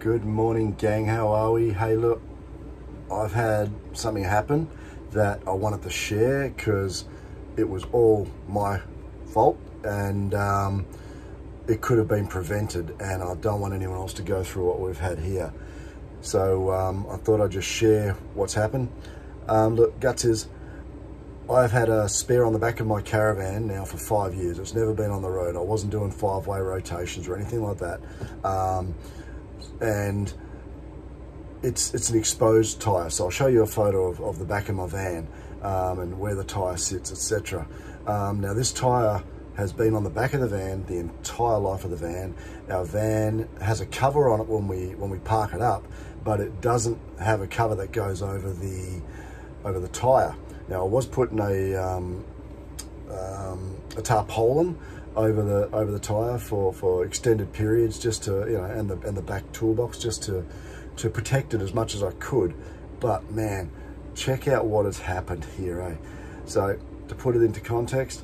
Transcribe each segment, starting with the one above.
Good morning, gang. How are we? Hey, look, I've had something happen that I wanted to share because it was all my fault and it could have been prevented, and I don't want anyone else to go through what we've had here. So I thought I'd just share what's happened. Look, guts is, I've had a spare on the back of my caravan now for 5 years. It's never been on the road. I wasn't doing 5-way rotations or anything like that. And it's an exposed tyre. So I'll show you a photo of the back of my van and where the tyre sits, etc. Now this tyre has been on the back of the van the entire life of the van. Our van has a cover on it when we park it up, but it doesn't have a cover that goes over the tyre. Now I was putting a tarpaulin over the tyre for extended periods, just to, you know, and the back toolbox, just to protect it as much as I could. But man, check out what has happened here, eh? So to put it into context,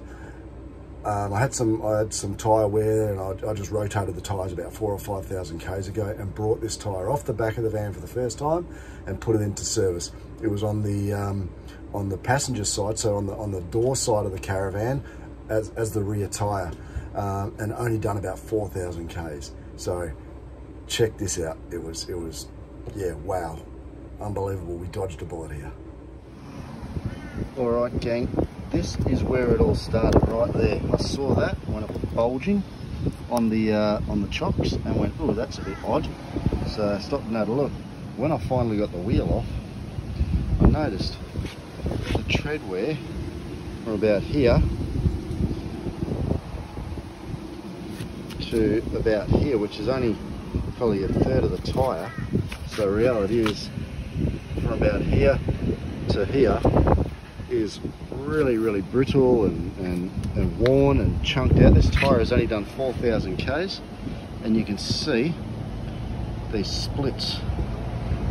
I had some tyre wear, and I just rotated the tyres about 4,000 or 5,000 k's ago and brought this tyre off the back of the van for the first time and put it into service. It was on the passenger side, so on the door side of the caravan as the rear tyre, and only done about 4,000 k's. So check this out. It was yeah, wow, unbelievable. We dodged a bullet here. All right, gang, this is where it all started, right there. I saw that when it was bulging on the chocks and went, oh, that's a bit odd. So I stopped and had a look. When I finally got the wheel off, I noticed the tread wear from about here to about here, which is only probably a third of the tyre. So the reality is, from about here to here is really brittle and worn and chunked out. This tyre has only done 4,000 k's, and you can see these splits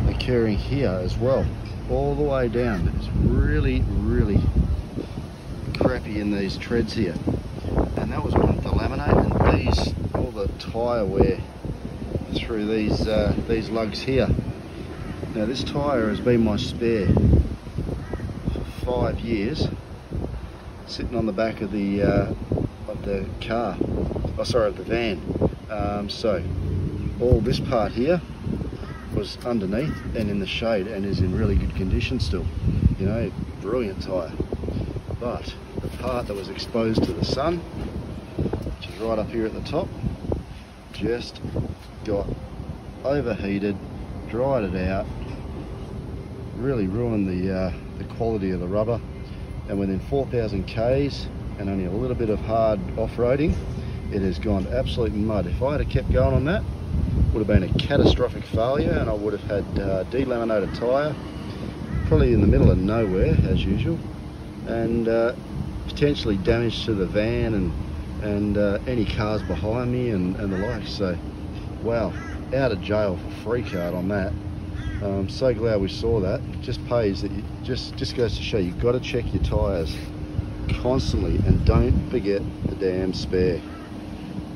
occurring here as well, all the way down. It's really crappy in these treads here, and that was on the laminate, and all the tyre wear through these lugs here. Now this tyre has been my spare for 5 years, sitting on the back of the car, oh sorry, of the van. So all this part here was underneath and in the shade, and is in really good condition still. You know, brilliant tyre. But the part that was exposed to the sun, which is right up here at the top, just got overheated, dried it out, really ruined the quality of the rubber. And within 4,000 k's and only a little bit of hard off-roading, it has gone to absolute mud. If I had kept going on that, it would have been a catastrophic failure, and I would have had delaminated tyre, probably in the middle of nowhere as usual, and potentially damage to the van and any cars behind me and the like. So wow, out of jail for free card on that. I'm so glad we saw that. It just pays that just goes to show you've got to check your tyres constantly, and don't forget the damn spare.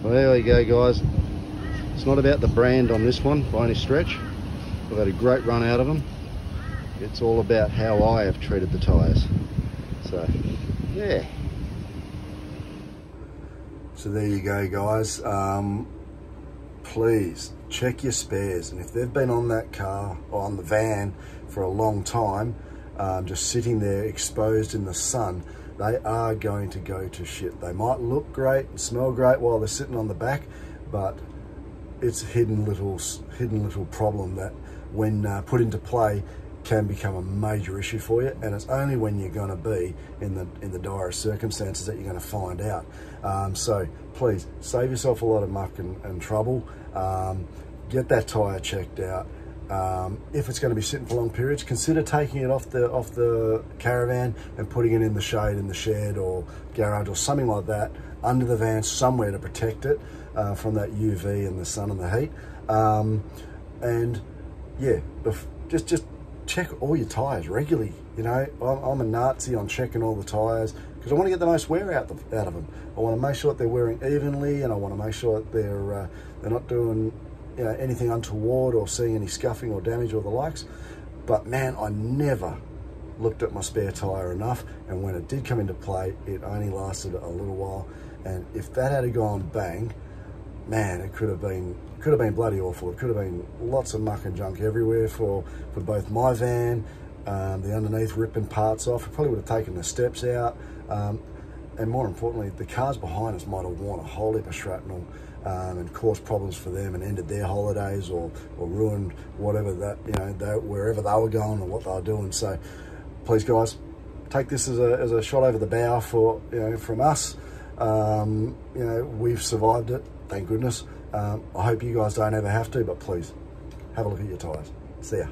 Well, there you go, guys. It's not about the brand on this one by any stretch. I've had a great run out of them. It's all about how I have treated the tyres. So yeah. So there you go, guys. Please check your spares, and if they've been on that car or on the van for a long time, just sitting there exposed in the sun, they are going to go to shit. They might look great and smell great while they're sitting on the back, but it's a hidden little problem that, when put into play, can become a major issue for you. And it's only when you're going to be in the direst circumstances that you're going to find out. So please save yourself a lot of muck and trouble. Get that tyre checked out. If it's going to be sitting for long periods, consider taking it off the caravan and putting it in the shade in the shed or garage or something like that, under the van somewhere, to protect it from that UV and the sun and the heat. And yeah, just check all your tyres regularly. You know, I'm a Nazi on checking all the tyres because I want to get the most wear out of them. I want to make sure that they're wearing evenly, and I want to make sure that they're not doing you know, anything untoward or seeing any scuffing or damage or the likes. But man, I never looked at my spare tyre enough, and when it did come into play, it only lasted a little while. And if that had gone bang, man, it could have been bloody awful. It could have been lots of muck and junk everywhere for both my van, the underneath ripping parts off. It probably would have taken the steps out, and more importantly, the cars behind us might have worn a whole heap of shrapnel and caused problems for them and ended their holidays or ruined whatever that, you know, wherever they were going or what they were doing. So please, guys, take this as a shot over the bow for, you know, from us. You know, we've survived it, thank goodness. I hope you guys don't ever have to, but please have a look at your tyres. See ya.